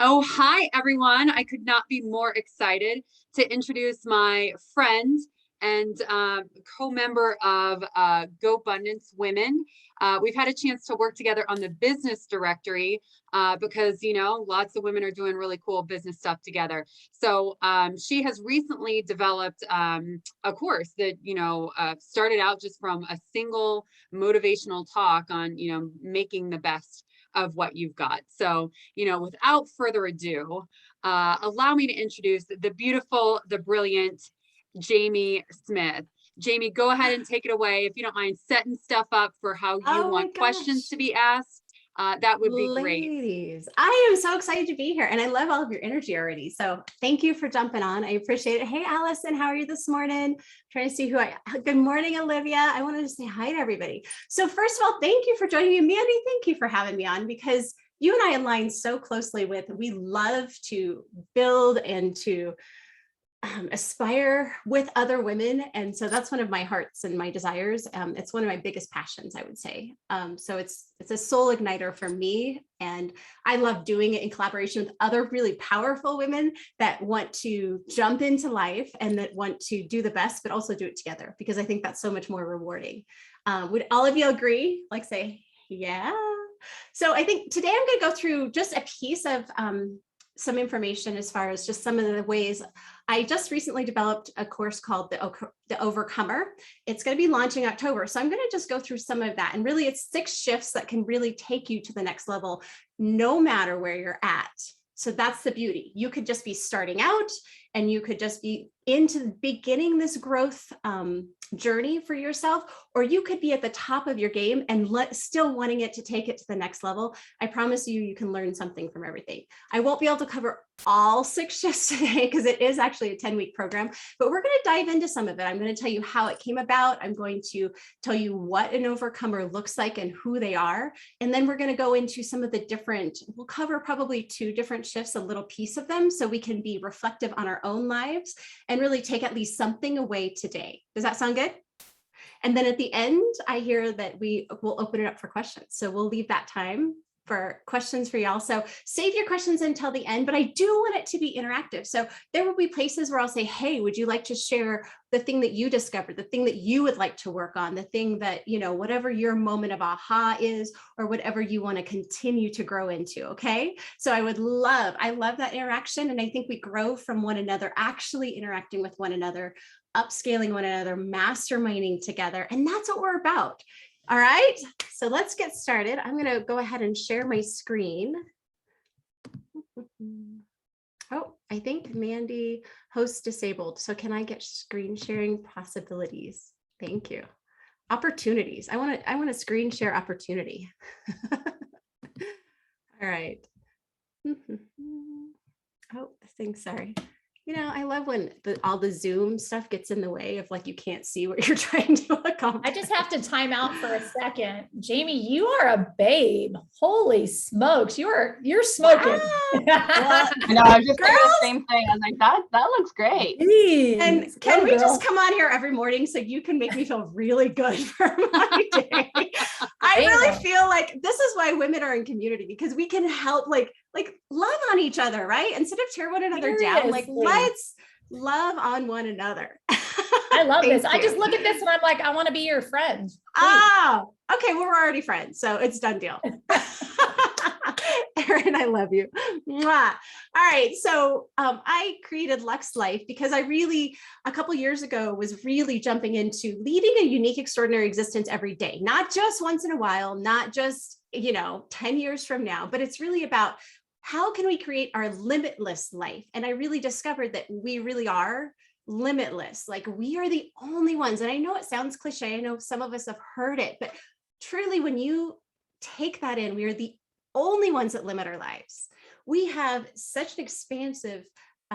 Oh, hi, everyone. I could not be more excited to introduce my friend and co-member of Go Abundance Women. We've had a chance to work together on the business directory because, lots of women are doing really cool business stuff together. So she has recently developed a course that, started out just from a single motivational talk on, making the best of what you've got. So, without further ado, allow me to introduce the beautiful, the brilliant Jamie Smith. Jamie, go ahead and take it away. If you don't mind setting stuff up for how you Oh my want questions gosh. to be asked, that would be great. Ladies, I am so excited to be here and I love all of your energy already. So thank you for jumping on. I appreciate it. Hey, Allison, how are you this morning? Trying to see good morning, Olivia. I wanted to say hi to everybody. So first of all, thank you for joining me. Mandy, thank you for having me on because you and I align so closely we love to build and to aspire with other women. And so that's one of my hearts and my desires. It's one of my biggest passions, I would say. So it's a soul igniter for me. And I love doing it in collaboration with other really powerful women that want to jump into life and that want to do the best, but also do it together, because I think that's so much more rewarding. Would all of you agree? Like say, yeah. So I think today I'm going to go through just a piece of some information as far as just some of the ways. I just recently developed a course called the Overcomer. It's going to be launching October. So I'm going to just go through some of that. And really it's 6 shifts that can really take you to the next level, no matter where you're at. So that's the beauty. You could just be starting out and you could just be into beginning this growth journey for yourself, or you could be at the top of your game and still wanting it to take it to the next level. I promise you, you can learn something from everything. I won't be able to cover all 6 shifts today because it is actually a 10-week program, but we're going to dive into some of it. I'm going to tell you how it came about. I'm going to tell you what an overcomer looks like and who they are. And then we're going to go into some of the we'll cover probably 2 different shifts, a little piece of them, so we can be reflective on our own lives and really take at least something away today. Does that sound good? And then at the end, I hear that we will open it up for questions. So we'll leave that time for questions for y'all. So save your questions until the end, but I do want it to be interactive. So there will be places where I'll say, hey, would you like to share the thing that you discovered, the thing that you would like to work on, the thing that, whatever your moment of aha is, or whatever you want to continue to grow into. Okay. So I love that interaction. And I think we grow from one another, actually interacting with one another, upscaling one another, masterminding together. And that's what we're about. All right, so let's get started. I'm going to go ahead and share my screen. Oh, I think Mandy host disabled. So can I get screen sharing possibilities? Thank you. Opportunities. I want to screen share opportunity. All right. Oh, sorry. I love when all the Zoom stuff gets in the way of you can't see what you're trying to accomplish. I just have to time out for a second. Jamie, you are a babe. Holy smokes. You're smoking. Wow. I know, I was just thinking the same thing. I was like, that looks great. Jeez. And can we just come on here every morning so you can make me feel really good for my day? I really feel like this is why women are in community, because we can help love on each other, right? Instead of tear one another down, let's love on one another. I love this. I just look at this and I'm like, I want to be your friend. Oh, okay. Well, we're already friends, so it's done deal. Erin, I love you. Mwah. All right. So I created Lux Life because I really, a couple years ago, was really jumping into leading a unique, extraordinary existence every day, not just once in a while, not just, 10 years from now, but it's really about how can we create our limitless life? And I really discovered that we really are limitless. We are the only ones. And I know it sounds cliche. I know some of us have heard it, but truly when you take that in, we are the only ones that limit our lives. We have such an expansive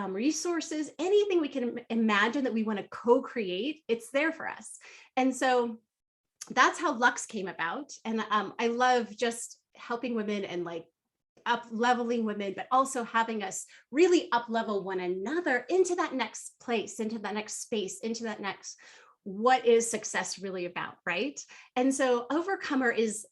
resources, anything we can imagine that we want to co-create, it's there for us. And so that's how Lux came about. And I love just helping women and up leveling women, but also having us really up level one another into that next place, into that next space, into that next, what is success really about, right? And so Overcomer is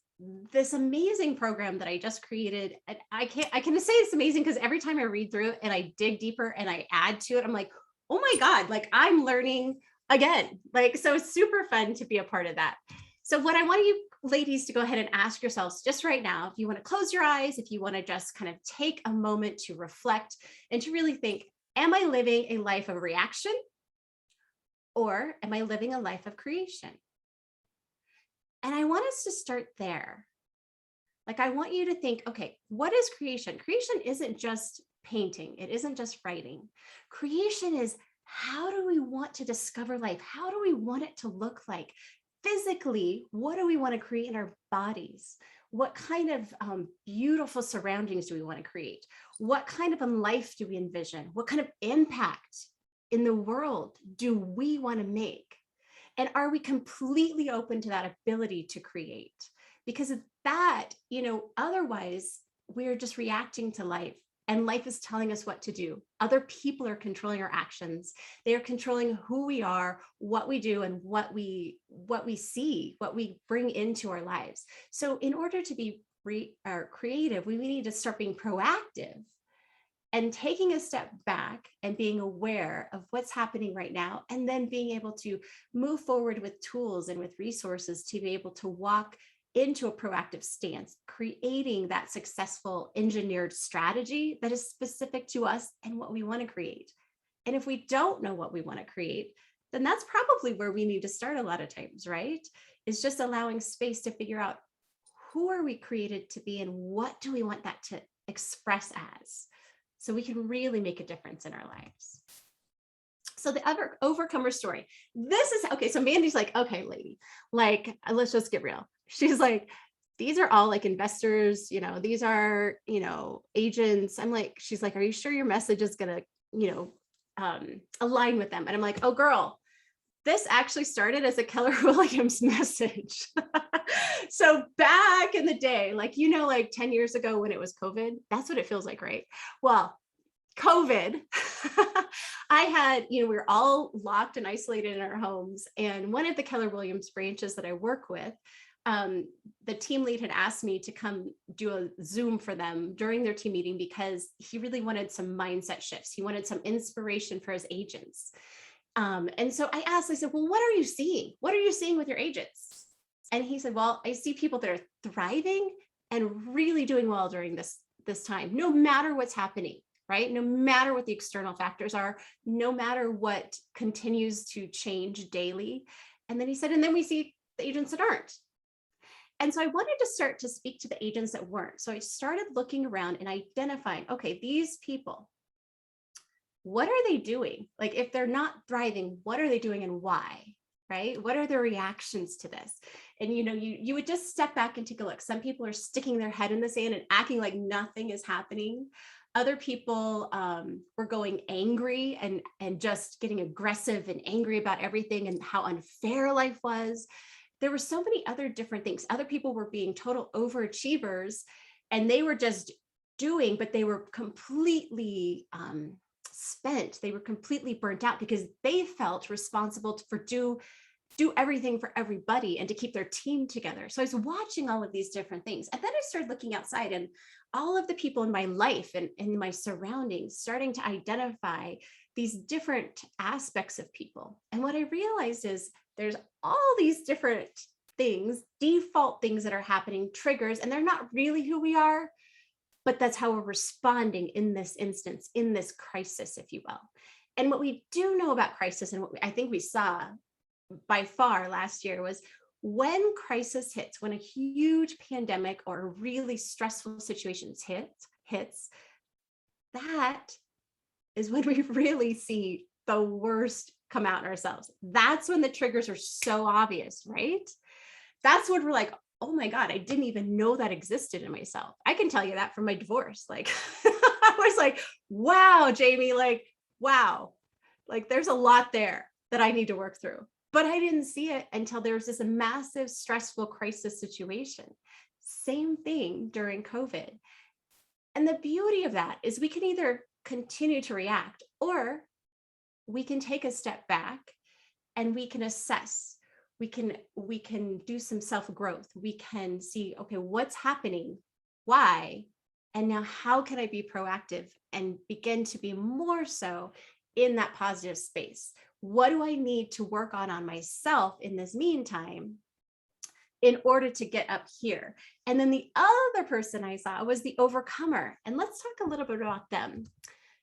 this amazing program that I just created. And I can say it's amazing because every time I read through it and I dig deeper and I add to it, I'm like, oh my God, like I'm learning again. Like, so it's super fun to be a part of that. So what I want you ladies to go ahead and ask yourselves just right now, if you want to close your eyes, if you want to just kind of take a moment to reflect and to really think, am I living a life of reaction or am I living a life of creation? And I want us to start there. Like, I want you to think, okay, what is creation? Creation isn't just painting. It isn't just writing. Creation is, how do we want to discover life? How do we want it to look like? Physically, what do we want to create in our bodies? What kind of beautiful surroundings do we want to create? What kind of a life do we envision? What kind of impact in the world do we want to make? And are we completely open to that ability to create? Because of that, otherwise we're just reacting to life, and life is telling us what to do. Other people are controlling our actions. They are controlling who we are, what we do, and what we see, what we bring into our lives. So in order to be creative, we need to start being proactive and taking a step back and being aware of what's happening right now, and then being able to move forward with tools and with resources to be able to walk into a proactive stance, creating that successful engineered strategy that is specific to us and what we want to create. And if we don't know what we want to create, then that's probably where we need to start a lot of times, right? Is just allowing space to figure out, who are we created to be and what do we want that to express as? So we can really make a difference in our lives. So the other overcomer story, this is, okay, so Mandy's like, okay, lady, like, let's just get real. She's like, these are all like investors, these are, agents. I'm like, she's like, are you sure your message is going to, align with them? And I'm like, oh girl, this actually started as a Keller Williams message. So back in the day, like 10 years ago when it was COVID, that's what it feels like, right? Well, COVID, I had, we were all locked and isolated in our homes. And one of the Keller Williams branches that I work with, the team lead had asked me to come do a Zoom for them during their team meeting because he really wanted some mindset shifts. He wanted some inspiration for his agents. And so I said, well, what are you seeing? What are you seeing with your agents? And he said, well, I see people that are thriving and really doing well during this time, no matter what's happening, right? No matter what the external factors are, no matter what continues to change daily. And then he said, and then we see the agents that aren't. And so I wanted to start to speak to the agents that weren't. So I started looking around and identifying, okay, these people, what are they doing? Like, if they're not thriving, what are they doing and why? Right? What are their reactions to this? And you would just step back and take a look. Some people are sticking their head in the sand and acting like nothing is happening. Other people were going angry and just getting aggressive and angry about everything and how unfair life was. There were so many other different things. Other people were being total overachievers and they were just doing, but they were completely spent. They were completely burnt out because they felt responsible for do everything for everybody and to keep their team together. So I was watching all of these different things. And then I started looking outside and all of the people in my life and in my surroundings, starting to identify these different aspects of people. And what I realized is there's all these different things, default things that are happening, triggers, and they're not really who we are, but that's how we're responding in this instance, in this crisis, if you will. And what we do know about crisis, and what I think we saw by far last year, was when crisis hits, when a huge pandemic or a really stressful situation hits, that is when we really see the worst come out in ourselves. That's when the triggers are so obvious, right? That's when we're like, oh my God, I didn't even know that existed in myself. I can tell you that from my divorce. Like, I was like, wow, Jamie, like, wow, like there's a lot there that I need to work through. But I didn't see it until there was this massive stressful crisis situation. Same thing during COVID. And the beauty of that is we can either continue to react or we can take a step back and we can assess we can do some self-growth. We can see, okay, what's happening? Why? And now how can I be proactive and begin to be more so in that positive space? What do I need to work on myself in this meantime in order to get up here? And then the other person I saw was the overcomer. And let's talk a little bit about them.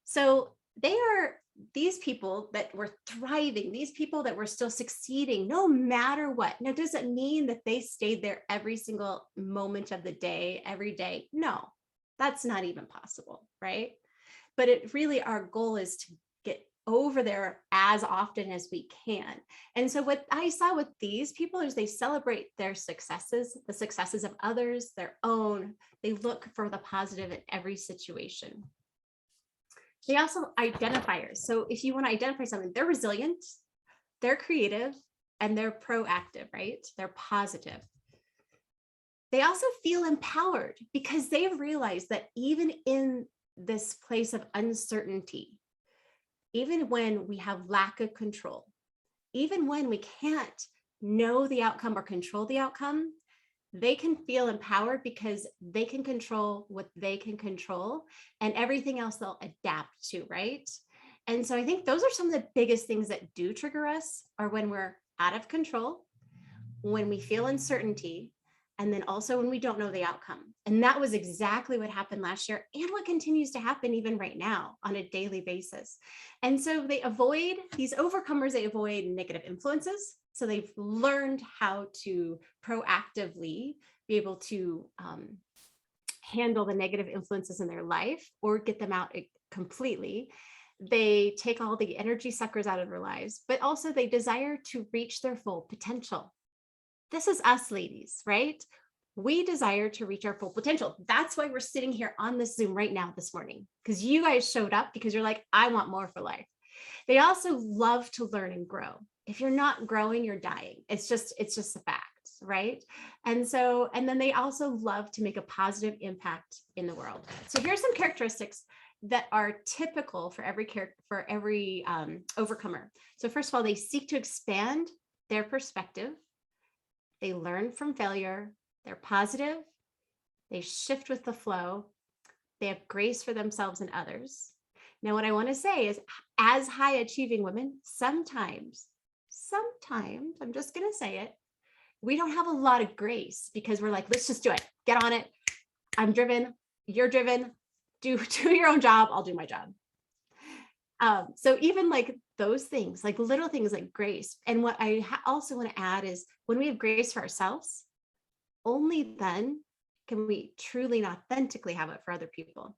So they are these people that were thriving, these people that were still succeeding no matter what. Now, does it mean that they stayed there every single moment of the day, every day? No, that's not even possible, right? But it really, our goal is to get over there as often as we can. And so what I saw with these people is they celebrate their successes, the successes of others, their own. They look for the positive in every situation. They also identifiers. So if you want to identify something, they're resilient, they're creative, and they're proactive, right? They're positive. They also feel empowered because they've realized that even in this place of uncertainty, even when we have lack of control, even when we can't know the outcome or control the outcome, they can feel empowered because they can control what they can control, and everything else they'll adapt to, right? And so I think those are some of the biggest things that do trigger us, are when we're out of control, when we feel uncertainty, and then also when we don't know the outcome. And that was exactly what happened last year and what continues to happen even right now on a daily basis. And so they avoid, these overcomers, they avoid negative influences. So they've learned how to proactively be able to handle the negative influences in their life or get them out completely. They take all the energy suckers out of their lives, but also they desire to reach their full potential. This is us ladies, right? We desire to reach our full potential. That's why we're sitting here on this Zoom right now this morning, because you guys showed up because you're like, I want more for life. They also love to learn and grow. If you're not growing, you're dying. It's just a fact, right? And then they also love to make a positive impact in the world. So here's some characteristics that are typical for every overcomer. So first of all, they seek to expand their perspective. They learn from failure. They're positive. They shift with the flow. They have grace for themselves and others. Now, what I want to say is, as high achieving women, sometimes, I'm just going to say it, we don't have a lot of grace because we're like, let's just do it. Get on it. I'm driven. You're driven. Do your own job. I'll do my job. So even like those things, like little things like grace. And what I also want to add is, when we have grace for ourselves, only then can we truly and authentically have it for other people.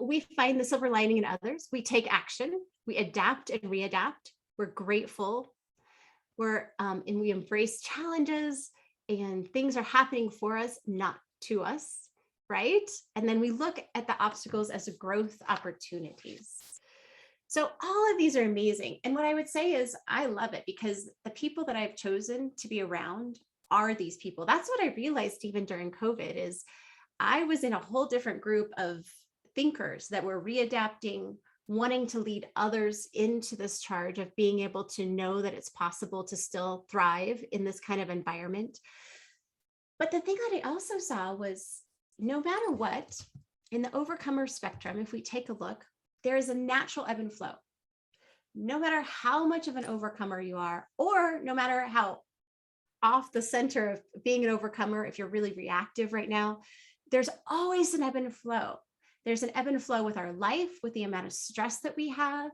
We find the silver lining in others. We take action. We adapt and readapt. We're grateful. And we embrace challenges, and things are happening for us, not to us, right? And then we look at the obstacles as growth opportunities. So all of these are amazing. And what I would say is, I love it because the people that I've chosen to be around are these people. That's what I realized even during COVID, is I was in a whole different group of thinkers that were readapting, wanting to lead others into this charge of being able to know that it's possible to still thrive in this kind of environment. But the thing that I also saw was, no matter what, in the overcomer spectrum, if we take a look, there is a natural ebb and flow. No matter how much of an overcomer you are, or no matter how off the center of being an overcomer, if you're really reactive right now, there's always an ebb and flow. There's an ebb and flow with our life, with the amount of stress that we have.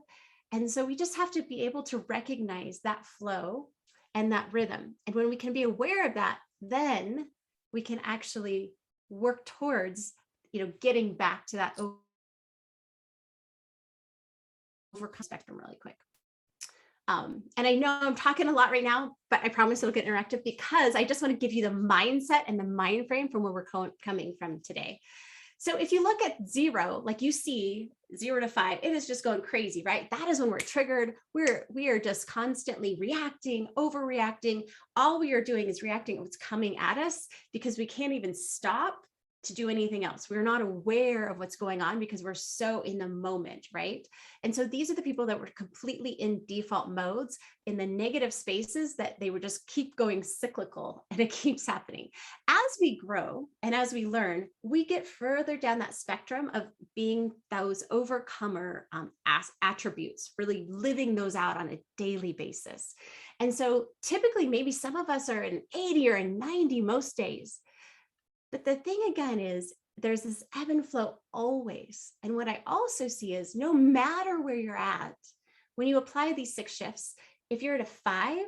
And so we just have to be able to recognize that flow and that rhythm. And when we can be aware of that, then we can actually work towards, getting back to that overcome spectrum really quick. And I know I'm talking a lot right now, but I promise it'll get interactive, because I just want to give you the mindset and the mind frame from where we're coming from today. So if you look at 0, like you see 0 to 5, it is just going crazy, right? That is when we're triggered. We are just constantly reacting, overreacting. All we are doing is reacting to what's coming at us, because we can't even stop to do anything else. We're not aware of what's going on because we're so in the moment, right? And so these are the people that were completely in default modes, in the negative spaces, that they would just keep going cyclical, and it keeps happening. As we grow and as we learn, we get further down that spectrum of being those overcomer attributes, really living those out on a daily basis. And so typically, maybe some of us are an 80 or a 90 most days. But the thing again is, there's this ebb and flow always. And what I also see is, no matter where you're at, when you apply these 6 shifts, if you're at a 5,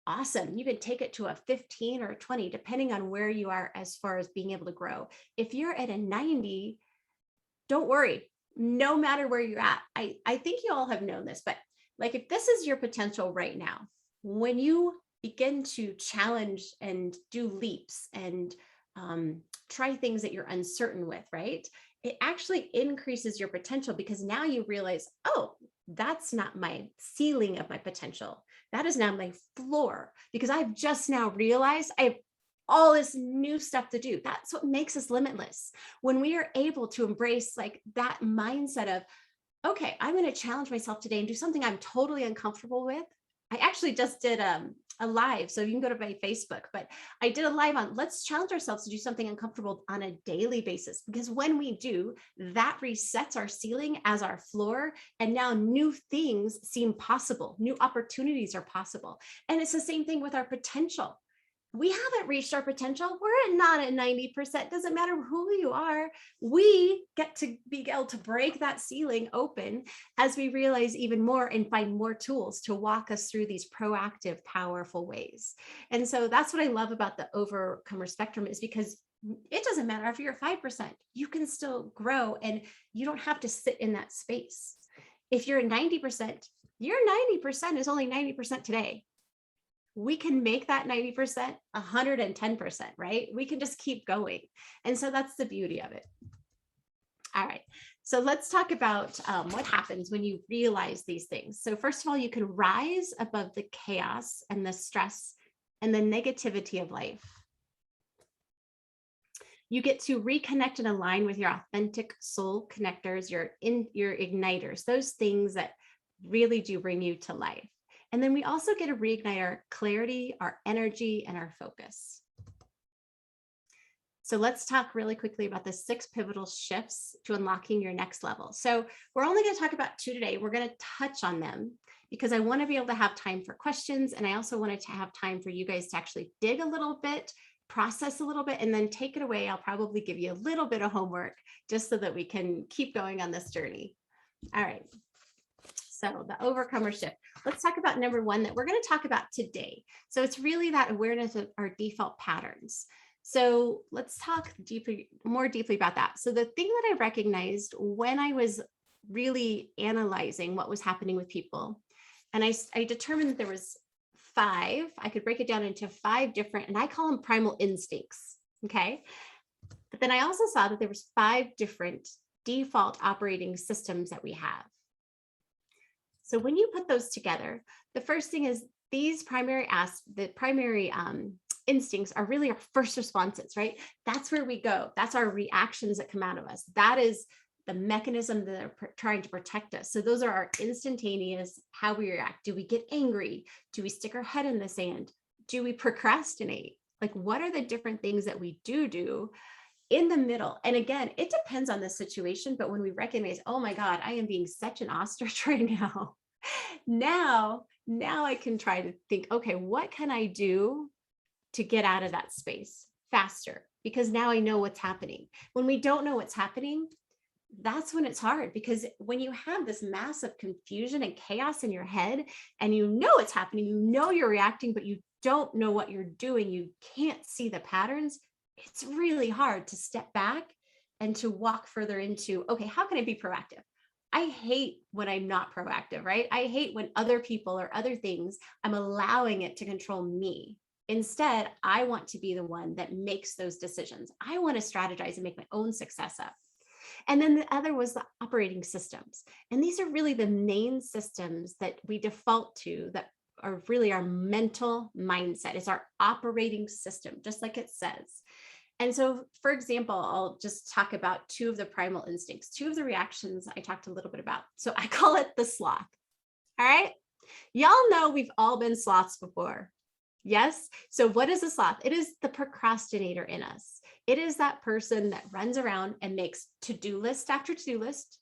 awesome. You can take it to a 15 or a 20, depending on where you are as far as being able to grow. If you're at a 90, don't worry, no matter where you're at. I think you all have known this, but like, if this is your potential right now, when you begin to challenge and do leaps and try things that you're uncertain with, right? It actually increases your potential, because now you realize, oh, that's not my ceiling of my potential. That is now my floor, because I've just now realized I have all this new stuff to do. That's what makes us limitless. When we are able to embrace like that mindset of, okay, I'm going to challenge myself today and do something I'm totally uncomfortable with. I actually just did a live, so you can go to my Facebook, but I did a live on, let's challenge ourselves to do something uncomfortable on a daily basis, because when we do, that resets our ceiling as our floor, and now new things seem possible, new opportunities are possible. And it's the same thing with our potential. We haven't reached our potential. We're not at 90%. Doesn't matter who you are. We get to be able to break that ceiling open as we realize even more and find more tools to walk us through these proactive, powerful ways. And so that's what I love about the overcomer spectrum, is because it doesn't matter if you're 5%, you can still grow, and you don't have to sit in that space. If you're 90%, your 90% is only 90% today. We can make that 90% 110%, right? We can just keep going. And so that's the beauty of it. All right. So let's talk about what happens when you realize these things. So first of all, you can rise above the chaos and the stress and the negativity of life. You get to reconnect and align with your authentic soul connectors, your igniters, those things that really do bring you to life. And then we also get to reignite our clarity, our energy, and our focus. So let's talk really quickly about the 6 pivotal shifts to unlocking your next level. So we're only going to talk about 2 today. We're going to touch on them because I want to be able to have time for questions. And I also wanted to have time for you guys to actually dig a little bit, process a little bit, and then take it away. I'll probably give you a little bit of homework just so that we can keep going on this journey. All right. So the overcomer shift. Let's talk about number 1 that we're going to talk about today. So it's really that awareness of our default patterns. So let's talk more deeply about that. So the thing that I recognized when I was really analyzing what was happening with people, and I determined that there was 5, I could break it down into 5 different, and I call them primal instincts. Okay. But then I also saw that there was 5 different default operating systems that we have. So when you put those together, the first thing is these primary instincts are really our first responses, right? That's where we go. That's our reactions that come out of us. That is the mechanism that are trying to protect us. So those are our instantaneous, how we react. Do we get angry? Do we stick our head in the sand? Do we procrastinate? Like, what are the different things that we do in the middle? And again, it depends on the situation, but when we recognize, oh my God, I am being such an ostrich right now, now I can try to think, okay, what can I do to get out of that space faster? Because now I know what's happening. When we don't know what's happening, that's when it's hard, because when you have this massive confusion and chaos in your head and you know it's happening, you know you're reacting, but you don't know what you're doing, you can't see the patterns, it's really hard to step back and to walk further into, okay, how can I be proactive? I hate when I'm not proactive, right? I hate when other people or other things, I'm allowing it to control me. Instead, I want to be the one that makes those decisions. I want to strategize and make my own success up. And then the other was the operating systems. And these are really the main systems that we default to that are really our mental mindset. It's our operating system, just like it says. And so, for example, I'll just talk about two of the primal instincts, two of the reactions I talked a little bit about. So I call it the sloth. All right. Y'all know we've all been sloths before. Yes. So what is a sloth? It is the procrastinator in us. It is that person that runs around and makes to-do list after to-do list.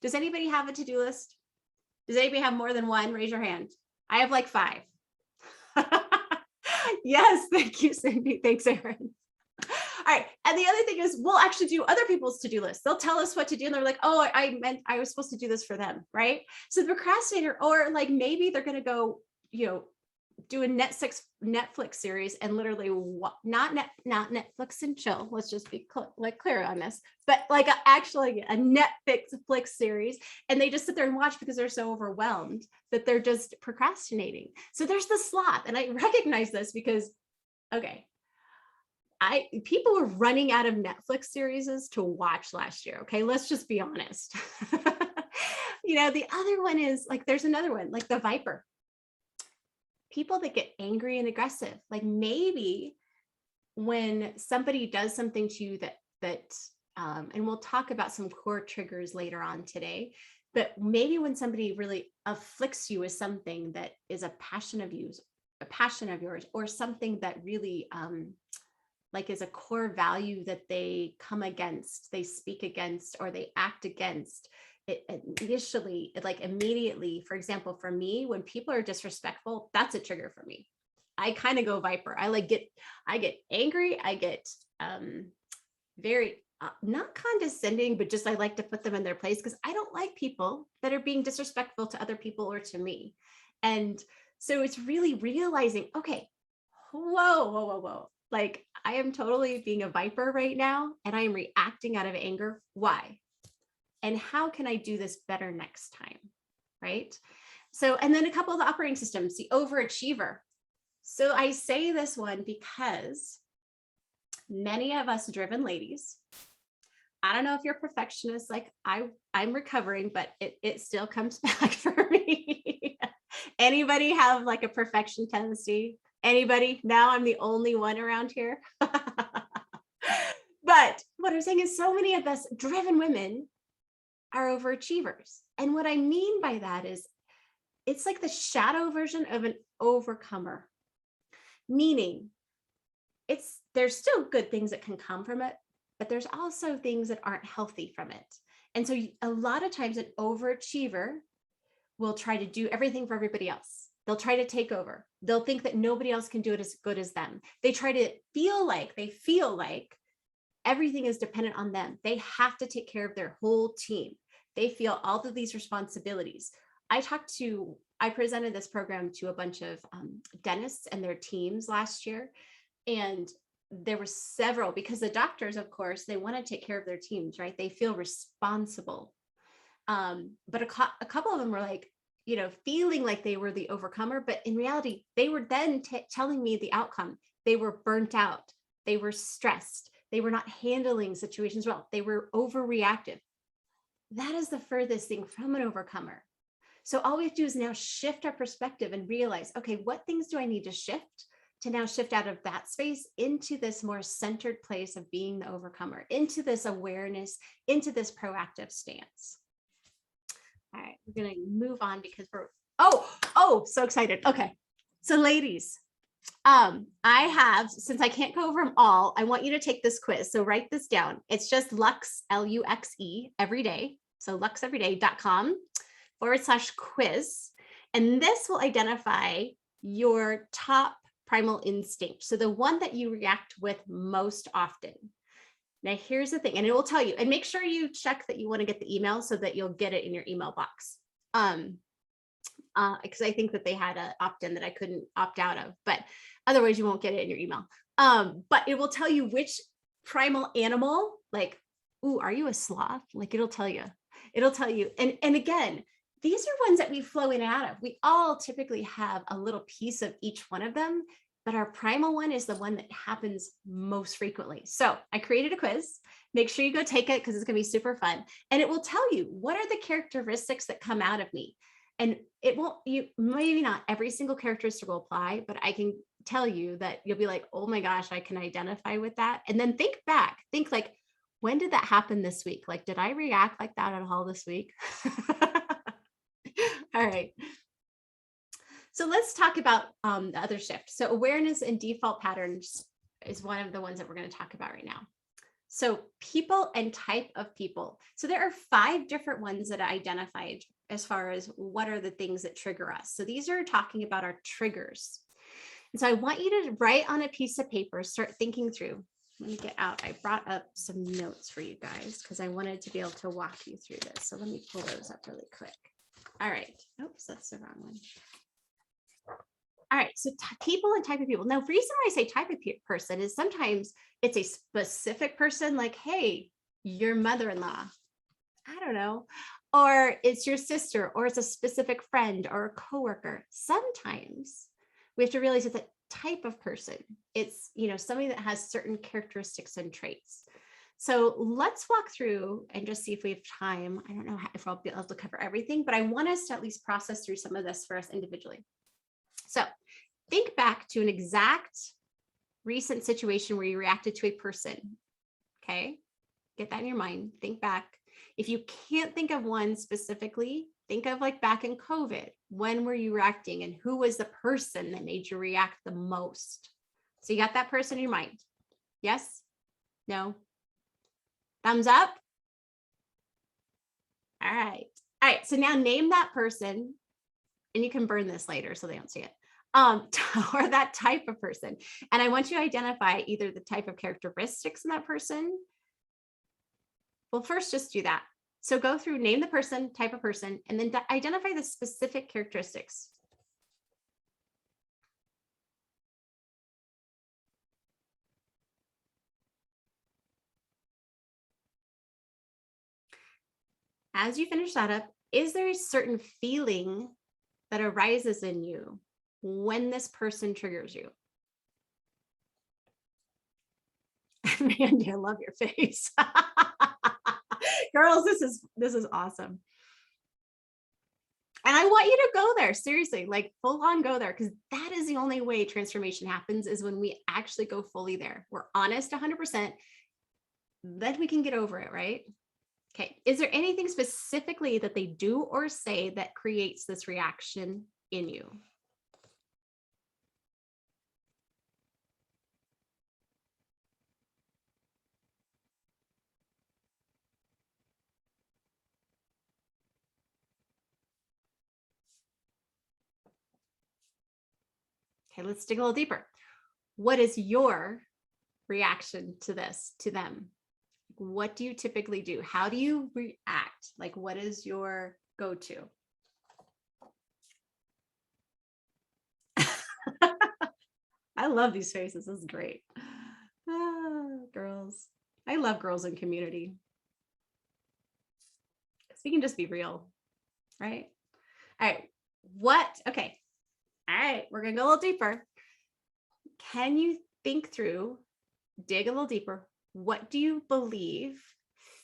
Does anybody have a to-do list? Does anybody have more than one? Raise your hand. I have like 5. Yes. Thank you, Cindy. Thanks, Erin. All right. And the other thing is we'll actually do other people's to-do lists. They'll tell us what to do. And they're like, oh, I meant I was supposed to do this for them. Right. So the procrastinator, or like maybe they're going to go, do a Netflix series and literally not Netflix and chill. Let's just be clear on this, but like actually a Netflix series. And they just sit there and watch because they're so overwhelmed that they're just procrastinating. So there's the sloth. And I recognize this because, okay, people were running out of Netflix series to watch last year. Okay, let's just be honest. The other one is like, there's another one, like the viper. People that get angry and aggressive, like maybe when somebody does something to you that and we'll talk about some core triggers later on today, but maybe when somebody really afflicts you with something that is a passion of yours, or something that really like is a core value that they come against, they speak against, or they act against it initially, like immediately. For example, for me, when people are disrespectful, that's a trigger for me. I kind of go viper. I get angry. I get very not condescending, but just I like to put them in their place because I don't like people that are being disrespectful to other people or to me. And so it's really realizing, okay, whoa. Like I am totally being a viper right now and I am reacting out of anger. Why? And how can I do this better next time? Right? So, and then a couple of the operating systems, the overachiever. So I say this one because many of us driven ladies, I don't know if you're perfectionists, like I'm recovering, but it still comes back for me. Anybody have like a perfection tendency? Anybody? Now I'm the only one around here. But what I'm saying is so many of us driven women are overachievers. And what I mean by that is it's like the shadow version of an overcomer, meaning there's still good things that can come from it, but there's also things that aren't healthy from it. And so a lot of times an overachiever will try to do everything for everybody else. They'll try to take over. They'll think that nobody else can do it as good as them. They try to feel like everything is dependent on them. They have to take care of their whole team. They feel all of these responsibilities. I presented this program to a bunch of dentists and their teams last year. And there were several, because the doctors, of course, they want to take care of their teams, right? They feel responsible. But a couple of them were like, feeling like they were the overcomer, but in reality, they were then telling me the outcome. They were burnt out. They were stressed. They were not handling situations well. They were overreactive. That is the furthest thing from an overcomer. So all we have to do is now shift our perspective and realize, okay, what things do I need to shift to now shift out of that space into this more centered place of being the overcomer, into this awareness, into this proactive stance. All right, we're going to move on because so excited. Okay. So ladies, I have, since I can't go over them all, I want you to take this quiz. So write this down. It's just Lux, L-U-X-E, every day. So luxeveryday.com/quiz. And this will identify your top primal instinct. So the one that you react with most often. Now, here's the thing, and it will tell you, and make sure you check that you want to get the email so that you'll get it in your email box. Because I think that they had an opt-in that I couldn't opt out of, but otherwise you won't get it in your email. But it will tell you which primal animal, like, ooh, are you a sloth? Like it'll tell you. And again, these are ones that we flow in and out of. We all typically have a little piece of each one of them, but our primal one is the one that happens most frequently. So I created a quiz. Make sure you go take it because it's going to be super fun. And it will tell you what are the characteristics that come out of me. And it won't, maybe not every single characteristic will apply, but I can tell you that you'll be like, oh my gosh, I can identify with that. And then think back, think like, when did that happen this week? Like, did I react like that at all this week? All right. So let's talk about the other shift. So awareness and default patterns is one of the ones that we're going to talk about right now. So people and type of people. So there are 5 different ones that I identified as far as what are the things that trigger us. So these are talking about our triggers. And so I want you to write on a piece of paper, start thinking through. Let me get out. I brought up some notes for you guys because I wanted to be able to walk you through this. So let me pull those up really quick. All right. Oops, that's the wrong one. All right. So people and type of people. Now, the reason why I say type of person is sometimes it's a specific person like, hey, your mother-in-law. I don't know. Or it's your sister, or it's a specific friend or a coworker. Sometimes we have to realize it's a type of person. It's, somebody that has certain characteristics and traits. So let's walk through and just see if we have time. I don't know if I'll be able to cover everything, but I want us to at least process through some of this for us individually. So think back to an exact recent situation where you reacted to a person. Okay. Get that in your mind. Think back. If you can't think of one specifically, think of like back in COVID, when were you reacting and who was the person that made you react the most? So you got that person in your mind. Yes? No? Thumbs up? All right. All right. So now name that person, and you can burn this later so they don't see it. Or that type of person. And I want you to identify either the type of characteristics in that person. Well, first, just do that. So go through, name the person, type of person, and then identify the specific characteristics. As you finish that up, is there a certain feeling that arises in you when this person triggers you? Mandy, I love your face. Girls, this is awesome. And I want you to go there, seriously, like full on go there, because that is the only way transformation happens, is when we actually go fully there. We're honest 100%, then we can get over it, right? Okay. Is there anything specifically that they do or say that creates this reaction in you? Okay, let's dig a little deeper. What is your reaction to this, to them? What do you typically do? How do you react? Like, what is your go-to? I love these faces. This is great. Girls. I love girls in community. Because we can just be real, right? All right. Okay. All right. We're going to go a little deeper. Can you think through, dig a little deeper? What do you believe,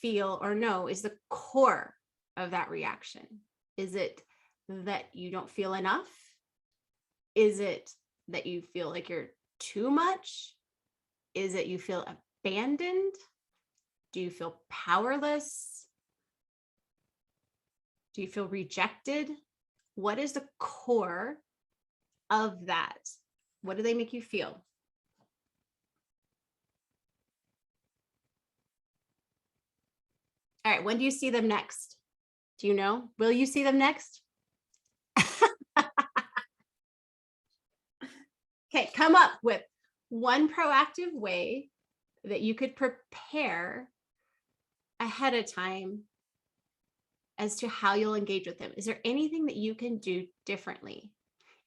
feel, or know is the core of that reaction? Is it that you don't feel enough? Is it that you feel like you're too much? Is it you feel abandoned? Do you feel powerless? Do you feel rejected? What is the core of that? What do they make you feel? All right, when do you see them next? Do you know? Will you see them next? Okay, come up with one proactive way that you could prepare ahead of time as to how you'll engage with them. Is there anything that you can do differently?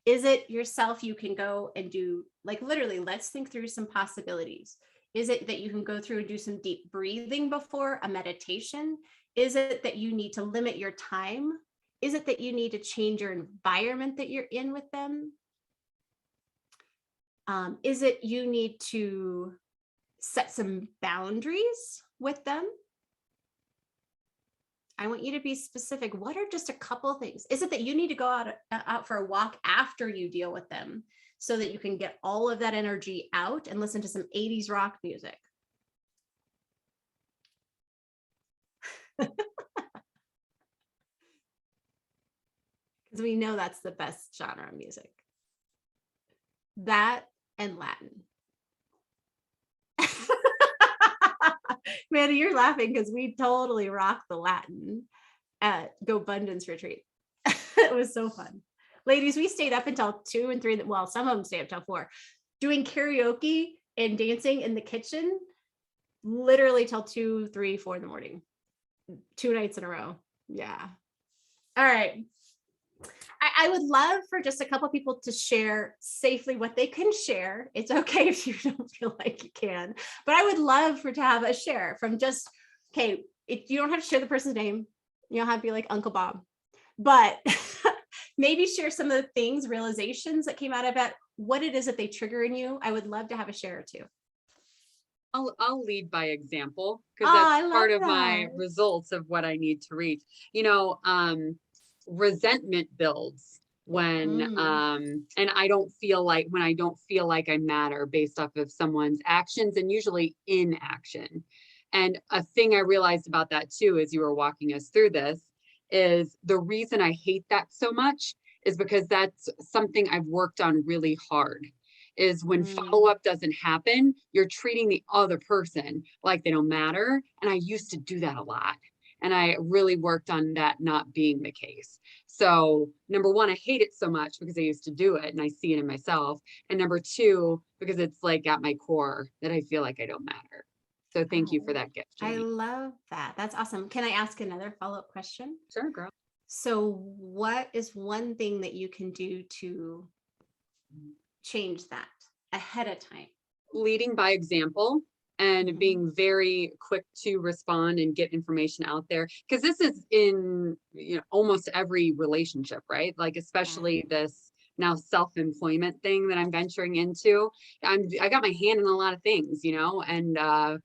Is it yourself you can go and do, like literally, let's think through some possibilities. Is it that you can go through and do some deep breathing before a meditation? Is it that you need to limit your time? Is it that you need to change your environment that you're in with them? Is it you need to set some boundaries with them? I want you to be specific. What are just a couple of things? Is it that you need to go out for a walk after you deal with them so that you can get all of that energy out and listen to some 80s rock music? Because we know that's the best genre of music. That and Latin. Mandy, you're laughing because we totally rocked the Latin at GoBundance retreat. It was so fun. Ladies, we stayed up until 2 and 3. Well, some of them stayed up till 4, doing karaoke and dancing in the kitchen, literally till 2, 3, 4 in the morning, 2 nights in a row. Yeah. All right. I would love for just a couple people to share safely what they can share. It's okay if you don't feel like you can, but I would love to have a share from just, okay, you don't have to share the person's name. You don't have to be like Uncle Bob, but maybe share some of the things, realizations that came out of it, what it is that they trigger in you. I would love to have a share or two. I'll lead by example because I that's love part of my that. results of what I need to reach. Resentment builds when and I don't feel like I matter based off of someone's actions and usually inaction. And a thing I realized about that too, as you were walking us through this, is the reason I hate that so much is because that's something I've worked on really hard. Is when follow-up doesn't happen, you're treating the other person like they don't matter. And I used to do that a lot. And I really worked on that not being the case. So number one, I hate it so much because I used to do it and I see it in myself. And number two, because it's like at my core that I feel like I don't matter. So thank you for that gift, I Jamie. love that. That's awesome. Can I ask another follow-up question? Sure, girl. So what is one thing that you can do to change that ahead of time? Leading by example and being very quick to respond and get information out there. Because this is in almost every relationship, right? Like especially this now self-employment thing that I'm venturing into. I got my hand in a lot of things, and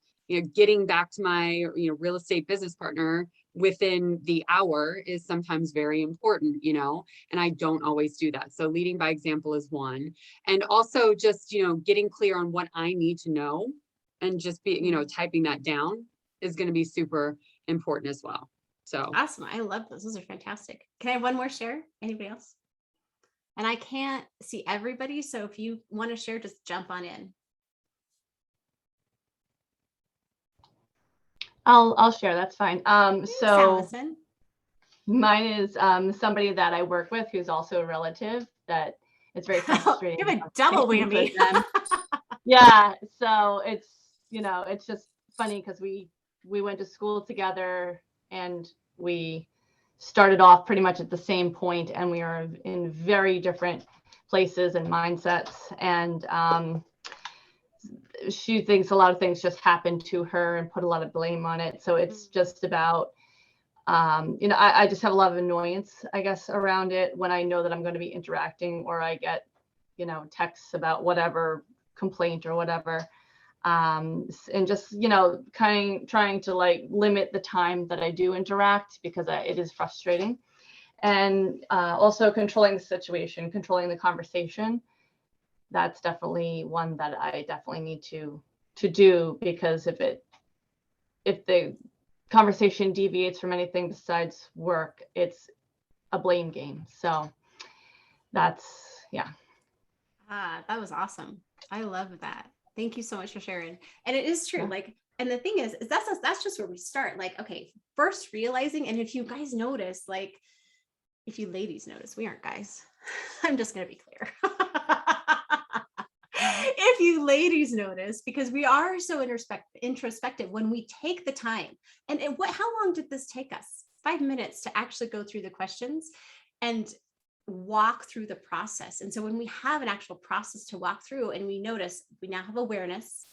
getting back to my real estate business partner within the hour is sometimes very important, and I don't always do that. So leading by example is one. And also just, getting clear on what I need to know and just be, typing that down is going to be super important as well. So awesome. I love those. Those are fantastic. Can I have one more share? Anybody else? And I can't see everybody. So if you want to share, just jump on in. I'll share. That's fine. So Allison. mine is somebody that I work with who's also a relative that it's very frustrating. Give a double whammy. Yeah. So it's just funny because we went to school together and we started off pretty much at the same point and we are in very different places and mindsets. And she thinks a lot of things just happened to her and put a lot of blame on it. So it's just about, I just have a lot of annoyance, I guess, around it when I know that I'm going to be interacting or I get, texts about whatever complaint or whatever. And just, trying to like limit the time that I do interact because it is frustrating. And also controlling the situation, controlling the conversation. That's definitely one that I definitely need to do, because if the conversation deviates from anything besides work, it's a blame game. So that's, yeah. That was awesome. I love that. Thank you so much for sharing. And it is true. Yeah. Like, and the thing is that's just where we start. Like, okay, first realizing, and if you guys notice, like, if you ladies notice, we aren't guys. I'm just going to be clear. If you ladies notice, because we are so introspective when we take the time. And how long did this take us? 5 minutes to actually go through the questions and walk through the process. And so when we have an actual process to walk through and we notice, we now have awareness.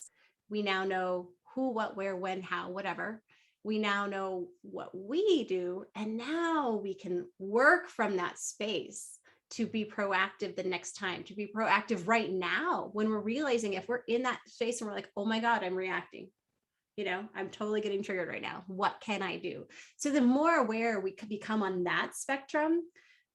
We now know who, what, where, when, how, whatever. We now know what we do. And now we can work from that space to be proactive the next time, to be proactive right now when we're realizing if we're in that space and we're like, oh my God, I'm reacting. I'm totally getting triggered right now. What can I do? So the more aware we could become on that spectrum,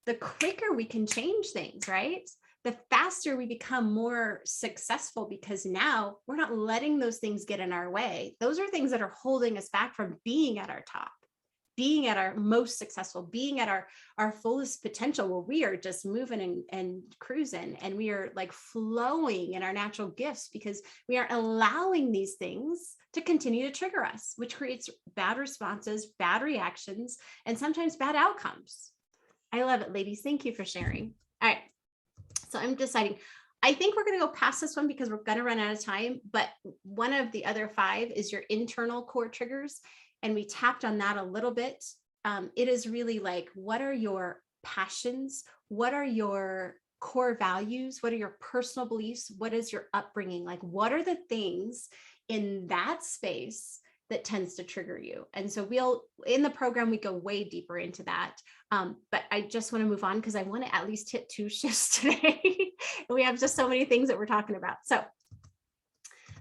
the quicker we can change things, right? The faster we become more successful, because now we're not letting those things get in our way. Those are things that are holding us back from being at our top, being at our most successful, being at our fullest potential, where we are just moving and cruising, and we are like flowing in our natural gifts, because we aren't allowing these things to continue to trigger us, which creates bad responses, bad reactions, and sometimes bad outcomes. I love it, ladies. Thank you for sharing. All right. So I'm deciding, I think we're going to go past this one because we're going to run out of time. But one of the other 5 is your internal core triggers. And we tapped on that a little bit. It is really like, what are your passions? What are your core values? What are your personal beliefs? What is your upbringing? Like, what are the things in that space that tends to trigger you? And so in the program, we go way deeper into that. But I just want to move on because I want to at least hit 2 shifts today. We have just so many things that we're talking about. So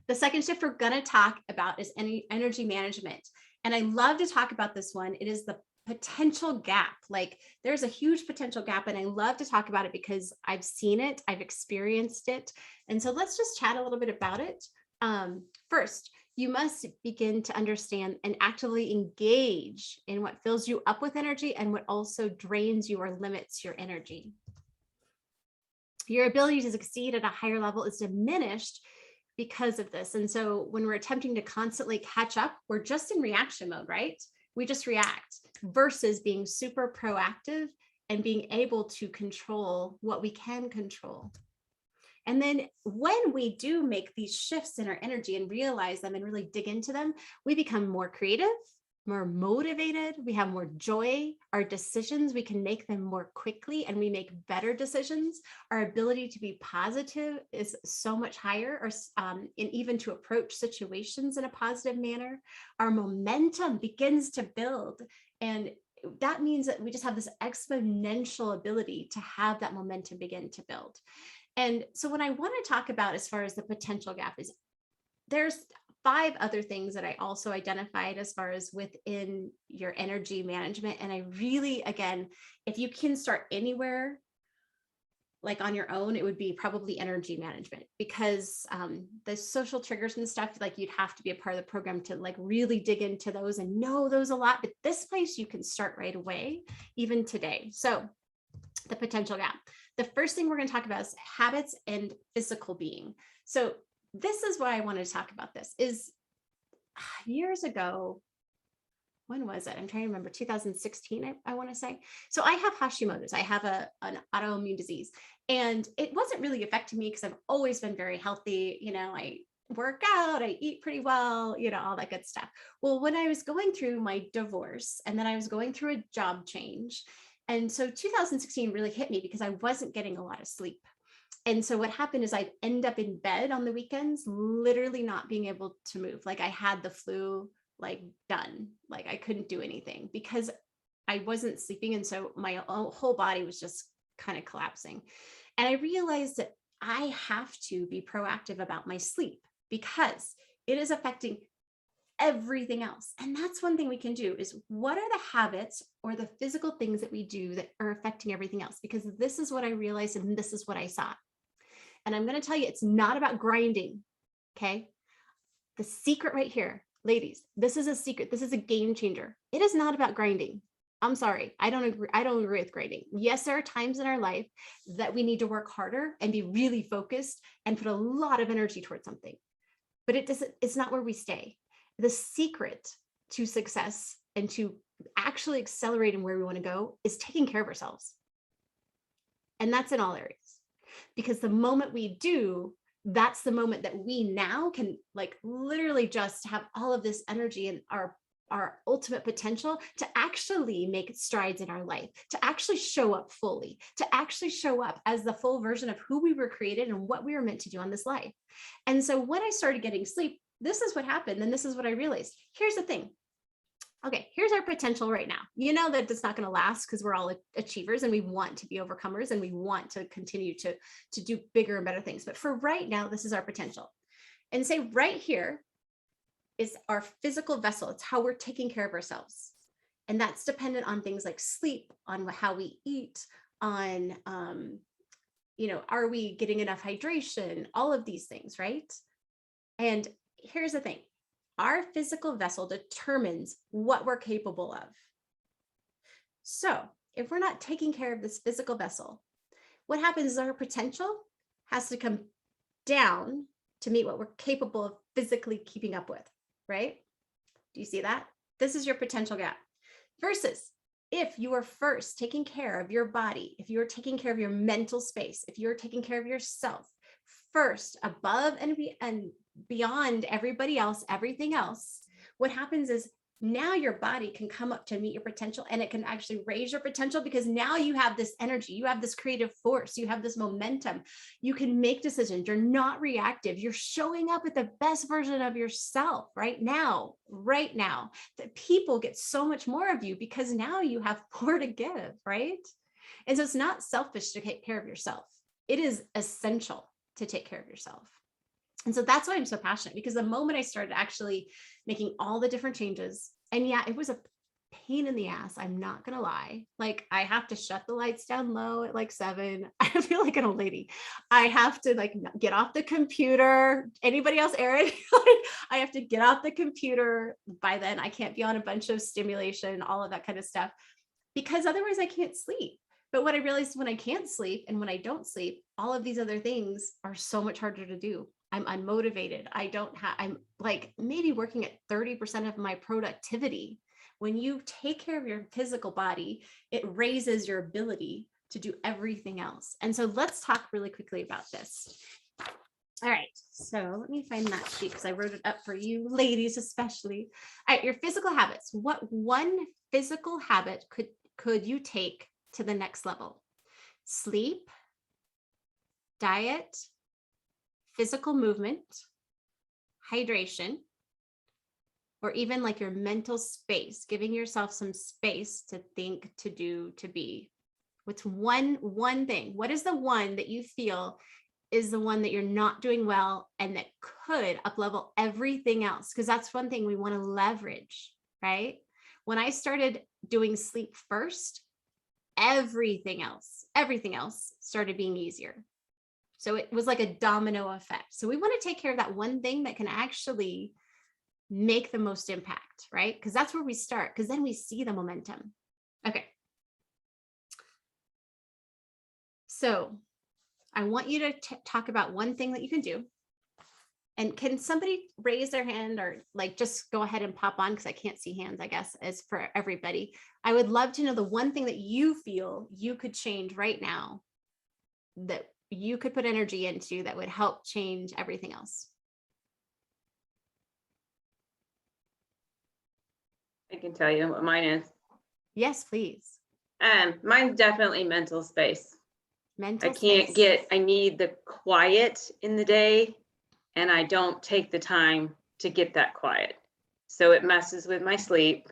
the second shift we're going to talk about is energy management. And I love to talk about this one. It is the potential gap. Like, there's a huge potential gap, and I love to talk about it because I've seen it, I've experienced it. And so let's just chat a little bit about it. First, you must begin to understand and actively engage in what fills you up with energy and what also drains you or limits your energy. Your ability to succeed at a higher level is diminished because of this. And so when we're attempting to constantly catch up, we're just in reaction mode, right? We just react versus being super proactive and being able to control what we can control. And then when we do make these shifts in our energy and realize them and really dig into them, we become more creative, more motivated, we have more joy. Our decisions, we can make them more quickly and we make better decisions. Our ability to be positive is so much higher, or and even to approach situations in a positive manner. Our momentum begins to build, and that means that we just have this exponential ability to have that momentum begin to build. And so what I want to talk about as far as the potential gap is, there's 5 other things that I also identified as far as within your energy management. And I really, again, if you can start anywhere, like on your own, it would be probably energy management, because the social triggers and stuff, like, you'd have to be a part of the program to like really dig into those and know those a lot. But this place you can start right away, even today. So the potential gap. The first thing we're going to talk about is habits and physical being. So this is why I wanted to talk about this. Is years ago, when was it? I'm trying to remember, 2016, I want to say. So I have Hashimoto's. I have an autoimmune disease, and it wasn't really affecting me because I've always been very healthy. I work out, I eat pretty well, all that good stuff. Well, when I was going through my divorce, and then I was going through a job change, and so 2016 really hit me because I wasn't getting a lot of sleep. And so what happened is I'd end up in bed on the weekends, literally not being able to move. Like, I had the flu, like, done. Like, I couldn't do anything because I wasn't sleeping. And so my whole body was just kind of collapsing. And I realized that I have to be proactive about my sleep because it is affecting everything else. And that's one thing we can do, is what are the habits or the physical things that we do that are affecting everything else? Because this is what I realized, and this is what I saw. And I'm going to tell you, it's not about grinding. Okay. The secret right here, ladies, this is a secret. This is a game changer. It is not about grinding. I'm sorry. I don't agree with grinding. Yes, there are times in our life that we need to work harder and be really focused and put a lot of energy towards something, but it's not where we stay. The secret to success and to actually accelerating where we want to go is taking care of ourselves. And that's in all areas, because the moment we do, that's the moment that we now can, like, literally just have all of this energy and our ultimate potential to actually make strides in our life, to actually show up fully, to actually show up as the full version of who we were created and what we were meant to do on this life. And so when I started getting sleep, this is what happened. And this is what I realized. Here's the thing. Okay, here's our potential right now. You know that it's not going to last because we're all achievers and we want to be overcomers and we want to continue to do bigger and better things. But for right now, this is our potential. And say right here, is our physical vessel. It's how we're taking care of ourselves. And that's dependent on things like sleep, on how we eat, on, are we getting enough hydration, all of these things, right? And here's the thing, our physical vessel determines what we're capable of. So if we're not taking care of this physical vessel, what happens is our potential has to come down to meet what we're capable of physically keeping up with, right? Do you see that? This is your potential gap. Versus if you are first taking care of your body, if you're taking care of your mental space, if you're taking care of yourself first, above and beyond everybody else, everything else, what happens is now your body can come up to meet your potential, and it can actually raise your potential because now you have this energy, you have this creative force, you have this momentum, you can make decisions, you're not reactive, you're showing up with the best version of yourself right now, that people get so much more of you because now you have more to give, right? And so it's not selfish to take care of yourself. It is essential to take care of yourself. And so that's why I'm so passionate, because the moment I started actually making all the different changes, and yeah, it was a pain in the ass, I'm not gonna lie. Like, I have to shut the lights down low at like 7. I feel like an old lady. I have to like get off the computer. Anybody else, Erin? I have to get off the computer. By then, I can't be on a bunch of stimulation, all of that kind of stuff, because otherwise I can't sleep. But what I realized, when I can't sleep and when I don't sleep, all of these other things are so much harder to do. I'm unmotivated. I'm like maybe working at 30% of my productivity. When you take care of your physical body, it raises your ability to do everything else. And so let's talk really quickly about this. All right, so let me find that sheet because I wrote it up for you ladies especially. All right, your physical habits. What one physical habit could you take to the next level? Sleep, diet, physical movement, hydration, or even like your mental space, giving yourself some space to think, to do, to be. What's one thing? What is the one that you feel is the one that you're not doing well and that could up-level everything else? Because that's one thing we want to leverage, right? When I started doing sleep first, everything else started being easier. So it was like a domino effect. So we want to take care of that one thing that can actually make the most impact, right? Because that's where we start, because then we see the momentum. Okay. So I want you to talk about one thing that you can do. And can somebody raise their hand, or like just go ahead and pop on, because I can't see hands, I guess, as for everybody. I would love to know the one thing that you feel you could change right now, that you could put energy into, that would help change everything else. I can tell you what mine is. Yes, please. Mine's definitely mental space. Mental I need the quiet in the day, and I don't take the time to get that quiet. So it messes with my sleep,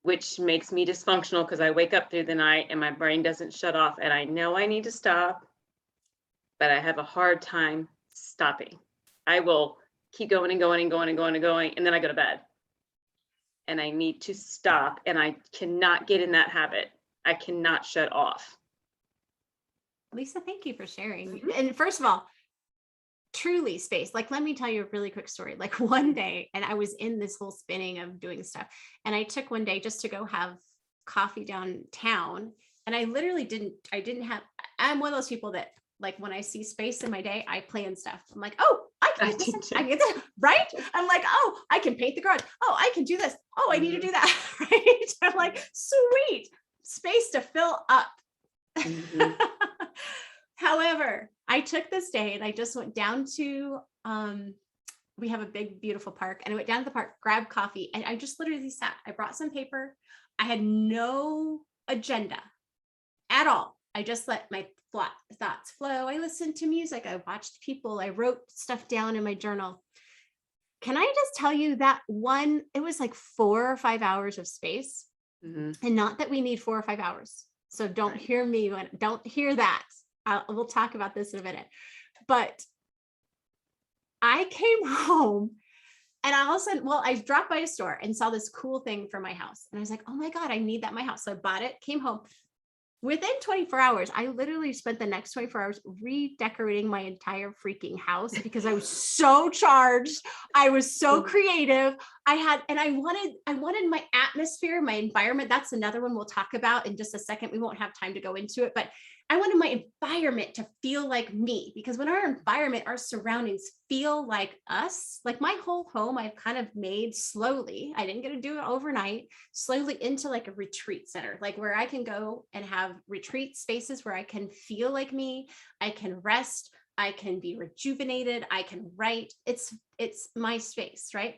which makes me dysfunctional because I wake up through the night and my brain doesn't shut off, and I know I need to stop, but I have a hard time stopping. I will keep going and going and going and going and going, and then I go to bed. And I need to stop, and I cannot get in that habit. I cannot shut off. Lisa, thank you for sharing. And first of all, truly space. Like, let me tell you a really quick story. Like one day, and I was in this whole spinning of doing stuff, and I took one day just to go have coffee downtown. And I literally I'm one of those people that, like, when I see space in my day, I plan stuff. I'm like, oh, I can do this, I can get this, right? I'm like, oh, I can paint the garage. Oh, I can do this. Oh, I need to do that, right? I'm like, sweet, space to fill up. Mhm. However, I took this day and I just went down to, we have a big, beautiful park, and I went down to the park, grabbed coffee, and I just literally sat. I brought some paper. I had no agenda at all. I just let my thoughts flow. I listened to music. I watched people. I wrote stuff down in my journal. Can I just tell you that it was like 4 or 5 hours of space, Mhm. and not that we need 4 or 5 hours. So don't hear me don't hear that. We'll talk about this in a minute. But I came home And I all of a sudden, well, I dropped by a store and saw this cool thing for my house. And I was like, oh my God, I need that in my house. So I bought it, came home. Within 24 hours, I literally spent the next 24 hours redecorating my entire freaking house because I was so charged. I was so creative. I wanted my atmosphere, my environment. That's another one we'll talk about in just a second. We won't have time to go into it, but I wanted my environment to feel like me, because when our environment, our surroundings feel like us, like my whole home, I've kind of made slowly, I didn't get to do it overnight, slowly into like a retreat center, like where I can go and have retreat spaces where I can feel like me, I can rest, I can be rejuvenated, I can write. It's my space, right?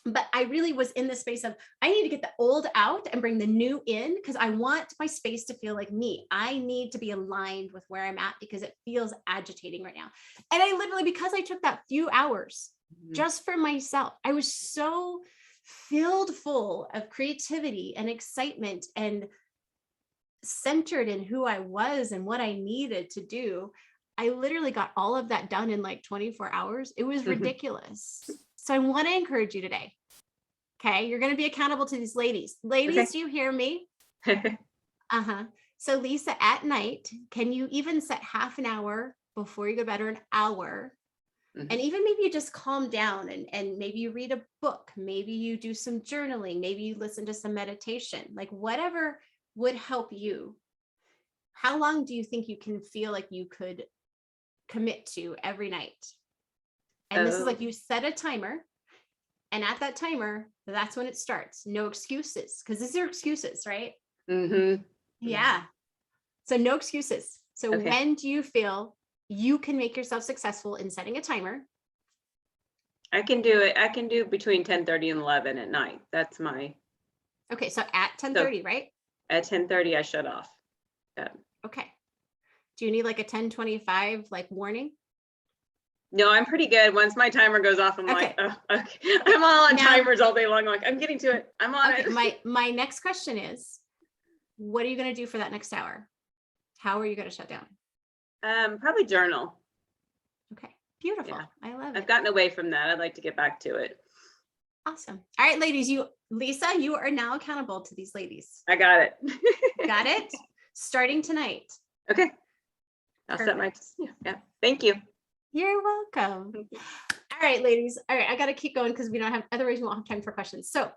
But I really was in the space of, I need to get the old out and bring the new in, because I want my space to feel like me. I need to be aligned with where I'm at because it feels agitating right now. And I literally, because I took that few hours just for myself, I was so filled full of creativity and excitement and centered in who I was and what I needed to do. I literally got all of that done in like 24 hours. It was ridiculous. So I want to encourage you today. Okay. You're going to be accountable to these ladies. Ladies, Okay. do you hear me? So Lisa, at night, can you even set half an hour before you go to bed, or an hour? Mhm. And even maybe you just calm down and maybe you read a book, maybe you do some journaling, maybe you listen to some meditation, like whatever would help you. How long do you think you can feel like you could commit to every night? And this is like, you set a timer, and at that timer, that's when it starts. No excuses, because these are excuses, right? Mm-hmm. Yeah. So no excuses. So Okay. when do you feel you can make yourself successful in setting a timer? I can do it. I can do between 10:30 and 11 at night. That's my, Okay, so at 10:30, right? at 10:30, I shut off. Yeah. Okay. Do you need like a 10:25 like warning? No, I'm pretty good. Once my timer goes off, I'm like, Okay. oh, okay. I'm all on Now- timers all day long. I'm like, I'm getting to it. I'm on Okay, it. my next question is, what are you going to do for that next hour? How are you going to shut down? Probably journal. Okay, beautiful. Yeah. I love I've it. gotten away from that. I'd like to get back to it. Awesome. All right, ladies, Lisa, you are now accountable to these ladies. I got it. Got it? Starting tonight. Okay. I'll set my, yeah. Thank you. You're welcome. All right, ladies. All right, I got to keep going because we don't have, otherwise we won't have time for questions. So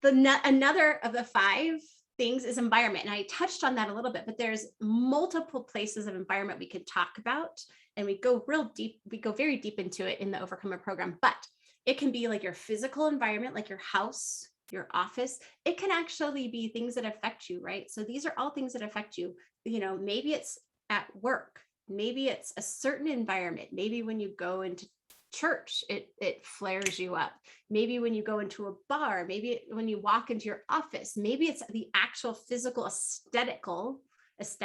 another of the 5 things is environment. And I touched on that a little bit, but there's multiple places of environment we could talk about, and we go real deep. We go very deep into it in the Overcomer program, but it can be like your physical environment, like your house, your office. It can actually be things that affect you, right? So these are all things that affect you. You know, maybe it's at work, maybe it's a certain environment. Maybe when you go into church, it flares you up. Maybe when you go into a bar, maybe when you walk into your office, maybe it's the actual physical aesthetical is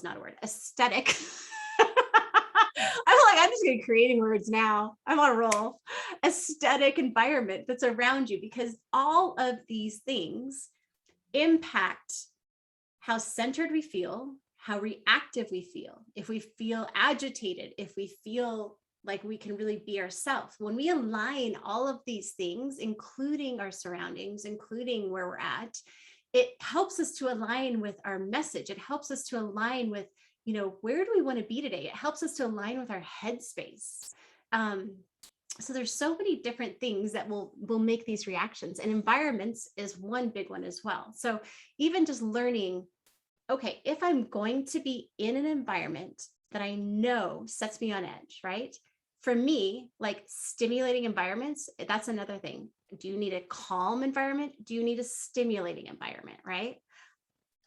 not a word, aesthetic. I'm just going to creating words now. I'm on a roll. Aesthetic environment that's around you, because all of these things impact how centered we feel, how reactive we feel, if we feel agitated, if we feel like we can really be ourselves. When we align all of these things, including our surroundings, including where we're at, it helps us to align with our message. It helps us to align with, you know, where do we want to be today? It helps us to align with our headspace. So there's so many different things that will make these reactions, and environments is one big one as well. So even just learning, okay, if I'm going to be in an environment that I know sets me on edge, right? For me, like stimulating environments, that's another thing. Do you need a calm environment? Do you need a stimulating environment, right?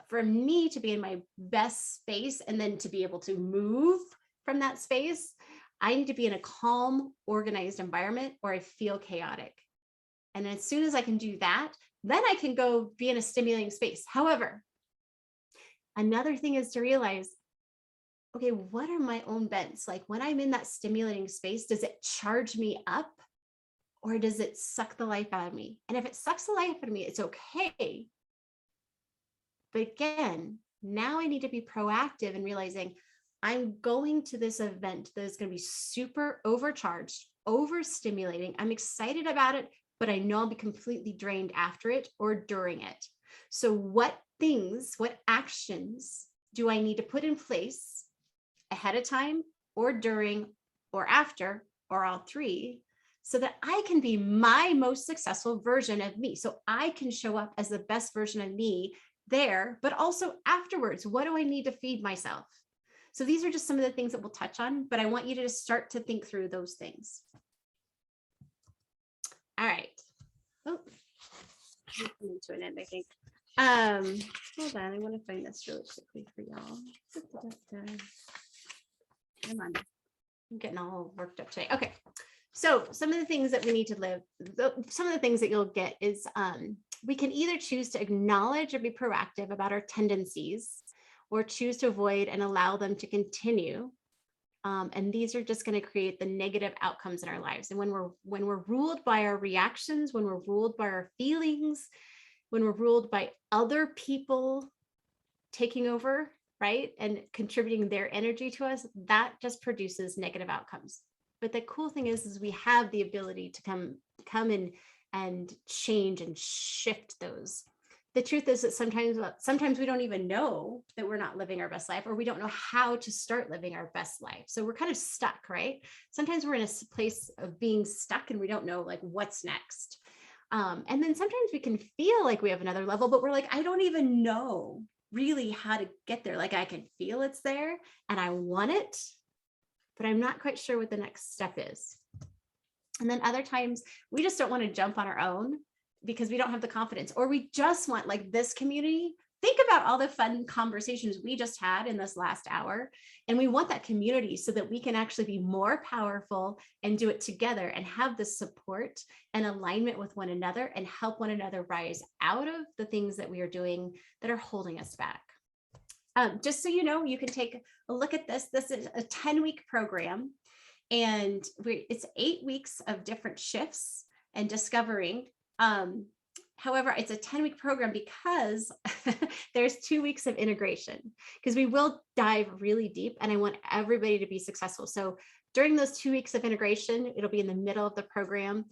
For me to be in my best space and then to be able to move from that space, I need to be in a calm, organized environment, or I feel chaotic. And as soon as I can do that, then I can go be in a stimulating space. However, another thing is to realize, okay, what are my own bents? Like when I'm in that stimulating space, does it charge me up or does it suck the life out of me? And if it sucks the life out of me, it's okay. But again, now I need to be proactive in realizing I'm going to this event that is going to be super overcharged, overstimulating. I'm excited about it, but I know I'll be completely drained after it or during it. So what things, what actions do I need to put in place ahead of time or during or after or all three, so that I can be my most successful version of me? So I can show up as the best version of me there, but also afterwards, what do I need to feed myself? So these are just some of the things that we'll touch on, but I want you to just start to think through those things. All right. Oh, I'm coming to an end, I think. Hold on, I want to find this really quickly for y'all. Come on. I'm getting all worked up today. Okay. So some of the things that we need to live, some of the things that you'll get is we can either choose to acknowledge or be proactive about our tendencies, or choose to avoid and allow them to continue. And these are just going to create the negative outcomes in our lives. And when we're ruled by our reactions, when we're ruled by our feelings, when we're ruled by other people taking over, right, and contributing their energy to us, that just produces negative outcomes. But the cool thing is we have the ability to come in and change and shift those. The truth is that sometimes we don't even know that we're not living our best life, or we don't know how to start living our best life. So we're kind of stuck, right? Sometimes we're in a place of being stuck and we don't know like what's next. And then sometimes we can feel like we have another level, but we're like, I don't even know really how to get there. Like I can feel it's there and I want it, but I'm not quite sure what the next step is. And then other times we just don't want to jump on our own because we don't have the confidence, or we just want like this community. Think about all the fun conversations we just had in this last hour. And we want that community so that we can actually be more powerful and do it together and have the support and alignment with one another and help one another rise out of the things that we are doing that are holding us back. Just so you know, you can take a look at this. This is a 10-week program, and it's 8 weeks of different shifts and discovering. However, it's a 10-week program because there's 2 weeks of integration, because we will dive really deep and I want everybody to be successful. So during those 2 weeks of integration, it'll be in the middle of the program.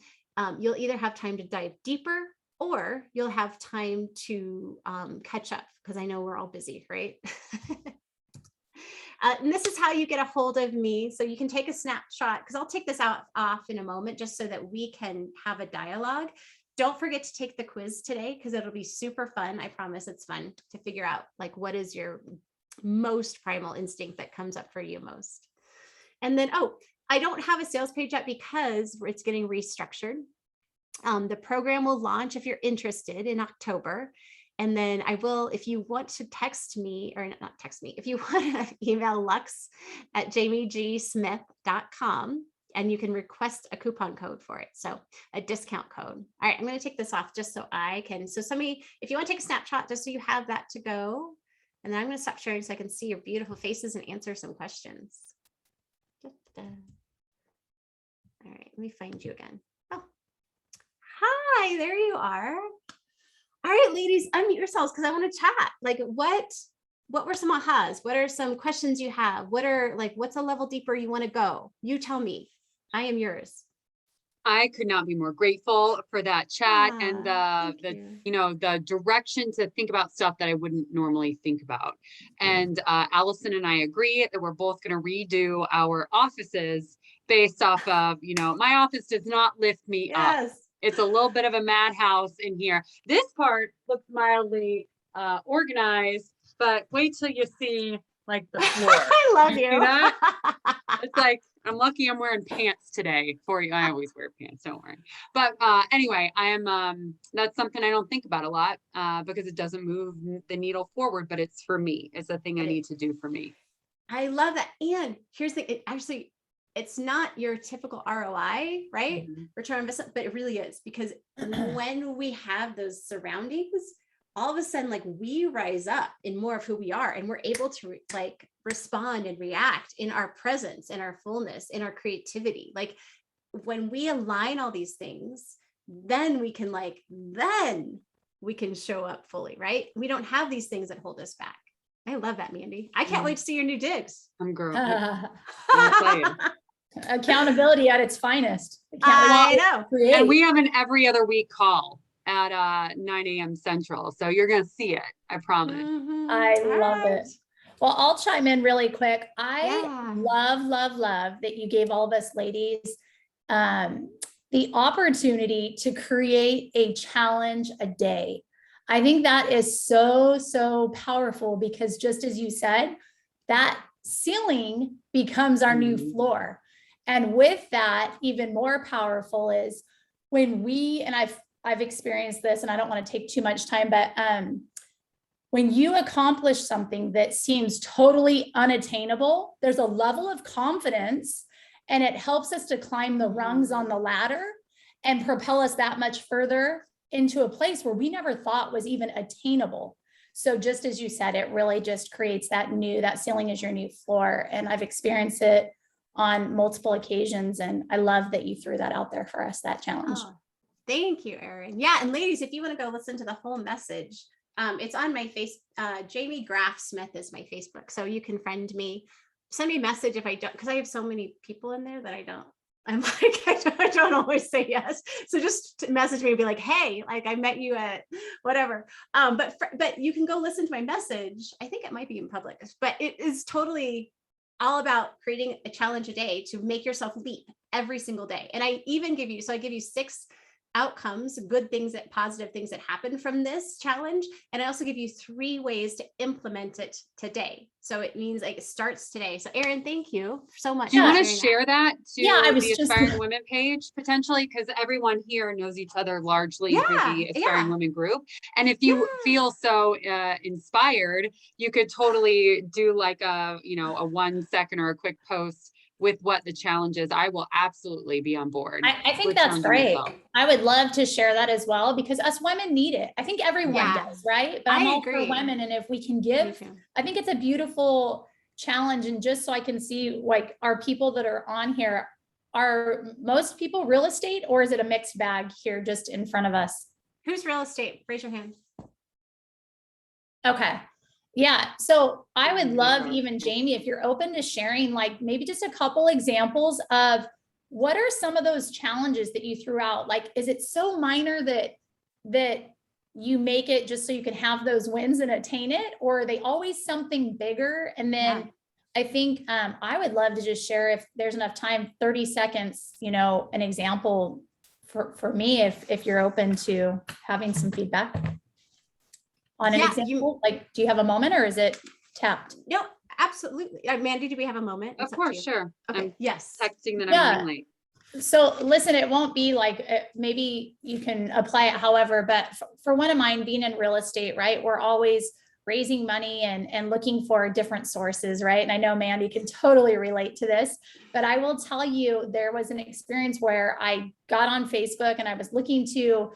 You'll either have time to dive deeper or you'll have time to catch up, because I know we're all busy, right? And this is how you get a hold of me. So you can take a snapshot, because I'll take this off in a moment just so that we can have a dialogue. Don't forget to take the quiz today, because it'll be super fun. I promise it's fun to figure out like what is your most primal instinct that comes up for you most. And then, oh, I don't have a sales page yet because it's getting restructured. The program will launch, if you're interested, in October. And then I will, if you want to text me, or not text me, if you want to email lux@jamiegsmith.com, and you can request a coupon code for it. So a discount code. All right, I'm going to take this off just so I can, so somebody, if you want to take a snapshot, just so you have that to go. And then I'm going to stop sharing so I can see your beautiful faces and answer some questions. All right, let me find you again. Oh, hi, there you are. All right, ladies, unmute yourselves because I want to chat. Like what were some ahas? What are some questions you have? What's a level deeper you want to go? You tell me. I am yours. I could not be more grateful for that chat and the direction to think about stuff that I wouldn't normally think about. And Allison and I agree that we're both going to redo our offices based off of, my office does not lift me up. It's a little bit of a madhouse in here. This part looks mildly organized, but wait till you see like the floor. I love you. See that? It's like, I'm lucky I'm wearing pants today for you. I always wear pants, don't worry. But anyway, I am, that's something I don't think about a lot because it doesn't move the needle forward, but it's for me. It's a thing I need to do for me. I love that. And here's the, it's not your typical ROI, right? Mm-hmm. Return on investment, but it really is, because when we have those surroundings, all of a sudden, like we rise up in more of who we are, and we're able to respond and react in our presence, in our fullness, in our creativity. Like when we align all these things, then we can show up fully, right? We don't have these things that hold us back. I love that, Mandy. I can't wait to see your new digs. I'm girl. Accountability at its finest. I Accountability know. to create. And we have an every other week call at 9 a.m. Central. So you're going to see it. I promise. Mhm. I All love right. it. Well, I'll chime in really quick. I Yeah. love that you gave all of us ladies the opportunity to create a challenge a day. I think that is so powerful because just as you said, that ceiling becomes our new Mhm. floor. And with that, even more powerful is when we, and I've experienced this and I don't want to take too much time, but when you accomplish something that seems totally unattainable, there's a level of confidence and it helps us to climb the rungs on the ladder and propel us that much further into a place where we never thought was even attainable. So just as you said, it really just creates that ceiling is your new floor. And I've experienced it on multiple occasions. And I love that you threw that out there for us, that challenge. Oh, thank you, Erin. Yeah, and ladies, if you want to go listen to the whole message, it's on my face. Jamie Graff Smith is my Facebook, so you can friend me. Send me a message if I don't, because I have so many people in there that I'm like, I don't always say yes. So just message me and be like, hey, like I met you at whatever. But you can go listen to my message. I think it might be in public, but it is totally all about creating a challenge a day to make yourself leap every single day. And I even give you 6 outcomes, good things, that positive things that happen from this challenge. And I also give you 3 ways to implement it today. So it means like it starts today. So Erin, thank you so much. Do you for want to sharing share that to Yeah, I was the just- Aspiring Women page potentially? Because everyone here knows each other largely through the Aspiring Yeah. Women group. And if you Yeah. feel so inspired, you could totally do like a 1 second or a quick post with what the challenge is. I will absolutely be on board. I think with that's challenging great. myself. I would love to share that as well because us women need it. I think everyone Yeah. does, right? But I'm I all for agree. women. And if we can Me give, too. I think it's a beautiful challenge. And just so I can see, like, our people that are on here, are most people real estate, or is it a mixed bag here just in front of us? Who's real estate? Raise your hand. Okay. Yeah. So I would love, Yeah. even Jamie, if you're open to sharing, like maybe just a couple examples of what are some of those challenges that you threw out? Like, is it so minor that you make it just so you can have those wins and attain it? Or are they always something bigger? And then Yeah. I think I would love to just share, if there's enough time, 30 seconds, an example for me, if you're open to having some feedback on an Yeah, example. Like, do you have a moment or is it tapped? No, absolutely. Mandy, do we have a moment? Of It's up to course, you. sure. Okay. I'm Yes. texting that Yeah. I'm running late. So listen, it won't be like, maybe you can apply it however, but for one of mine, being in real estate, right? We're always raising money and looking for different sources, right? And I know Mandy can totally relate to this, but I will tell you, there was an experience where I got on Facebook and I was looking to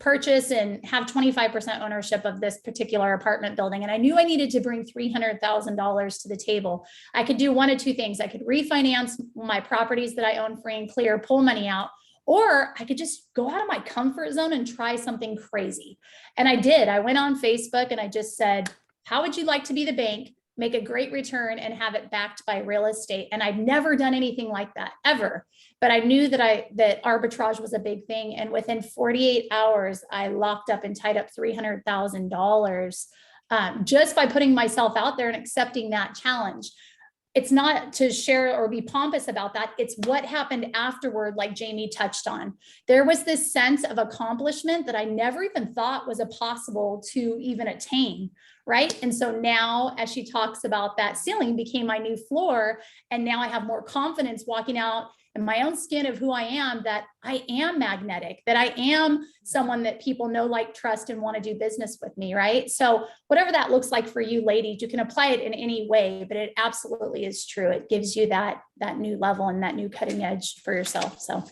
purchase and have 25% ownership of this particular apartment building. And I knew I needed to bring $300,000 to the table. I could do one of 2 things. I could refinance my properties that I own free and clear, pull money out, or I could just go out of my comfort zone and try something crazy. And I did. I went on Facebook and I just said, how would you like to be the bank, make a great return, and have it backed by real estate? And I'd never done anything like that ever. But I knew that arbitrage was a big thing. And within 48 hours, I locked up and tied up $300,000 just by putting myself out there and accepting that challenge. It's not to share or be pompous about that. It's what happened afterward, like Jamie touched on. There was this sense of accomplishment that I never even thought was possible to even attain, right? And so now, as she talks about, that ceiling became my new floor. And now I have more confidence walking out in my own skin of who I am, that I am magnetic, that I am someone that people know, like, trust, and want to do business with me, right? So whatever that looks like for you ladies, you can apply it in any way, but it absolutely is true. It gives you that new level and that new cutting edge for yourself. So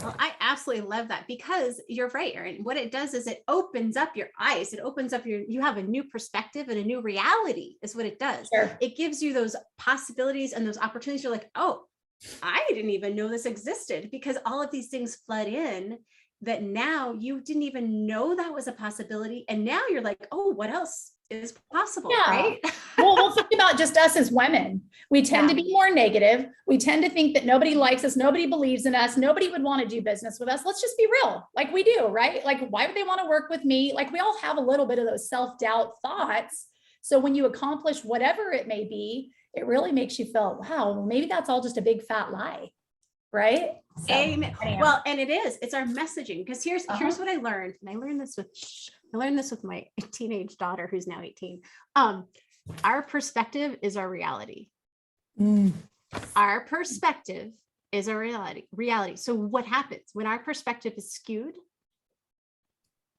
Well, I absolutely love that, because you're right, Erin. What it does is it opens up your eyes. It opens up you have a new perspective and a new reality is what it does. sure. It gives you those possibilities and those opportunities. You're like, oh, I didn't even know this existed, because all of these things flood in that now you didn't even know that was a possibility. And now you're like, oh, what else is possible? Yeah. Right. Well, think about just us as women. We tend Yeah. to be more negative. We tend to think that nobody likes us, nobody believes in us, nobody would want to do business with us. Let's just be real, like we do, right? Like, why would they want to work with me? Like, we all have a little bit of those self-doubt thoughts. So when you accomplish whatever it may be, it really makes you feel, wow, well, maybe that's all just a big fat lie, right? So, Amen. anyhow. Well, and it's our messaging, because here's what I learned. And I learned this with my teenage daughter, who's now 18. Our perspective is our reality. Our perspective is our reality. So what happens when our perspective is skewed?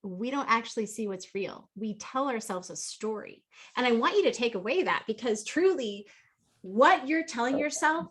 We don't actually see what's real. We tell ourselves a story. And I want you to take away that, because truly what you're telling yourself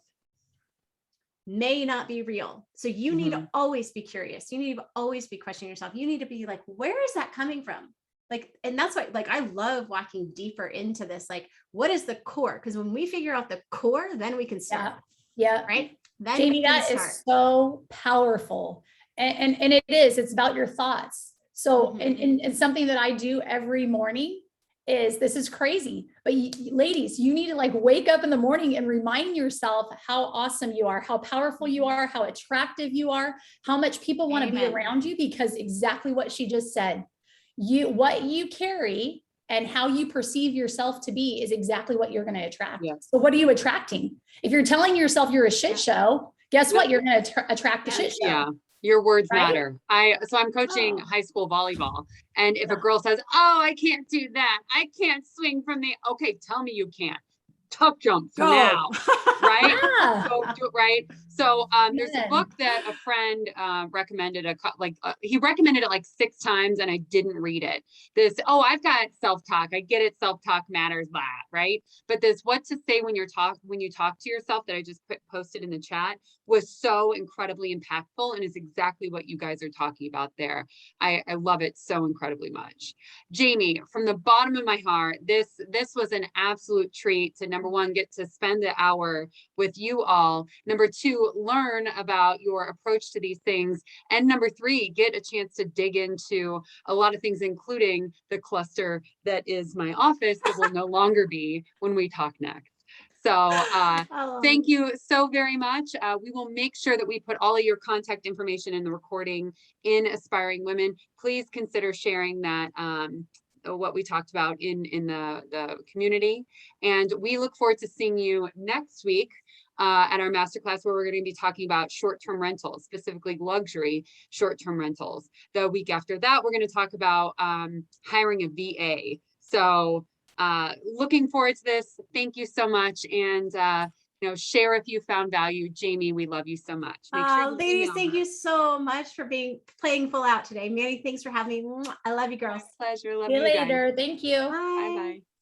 may not be real. So you need to always be curious. You need to always be questioning yourself. You need to be like, where is that coming from? Like, and that's why, like, I love walking deeper into this. Like, what is the core? Because when we figure out the core, then we can start. Yeah. Right. Then Jamie, we can that is start. so powerful. And it's about your thoughts. So, and something that I do every morning is, this is crazy, but ladies, you need to like wake up in the morning and remind yourself how awesome you are, how powerful you are, how attractive you are, how much people want to be around you, because exactly what she just said, what you carry and how you perceive yourself to be is exactly what you're going to attract. Yeah. So what are you attracting? If you're telling yourself you're a shit show, guess what? You're going to attract a shit show. Yeah. Your words Right? matter. So I'm coaching high school volleyball. And if a girl says, oh, I can't do that, I can't swing from the, okay, tell me you can't. Tuck jump now. Right? Yeah. So do it right. So there's a book that a friend recommended he recommended it like 6 times and I didn't read it. I've got self-talk. I get it. Self-talk matters, blah, right? But this what to say when you talk to yourself that I just posted in the chat was so incredibly impactful, and is exactly what you guys are talking about there. I love it so incredibly much. Jamie, from the bottom of my heart, this was an absolute treat to, number one, get to spend the hour with you all. Number 2, learn about your approach to these things. And number 3, get a chance to dig into a lot of things, including the cluster that is my office that will no longer be when we talk next. So thank you so very much. We will make sure that we put all of your contact information in the recording in Aspiring Women. Please consider sharing that what we talked about in the community. And we look forward to seeing you next week at our masterclass, where we're going to be talking about short-term rentals, specifically luxury short-term rentals. The week after that, we're going to talk about hiring a VA. So looking forward to this. Thank you so much. And share if you found value. Jamie, we love you so much. Make sure you ladies, email thank her. you so much for playing full out today. Manny, thanks for having me. I love you, girls. My pleasure. Love See you you guys. later. Thank you. Bye. Bye-bye.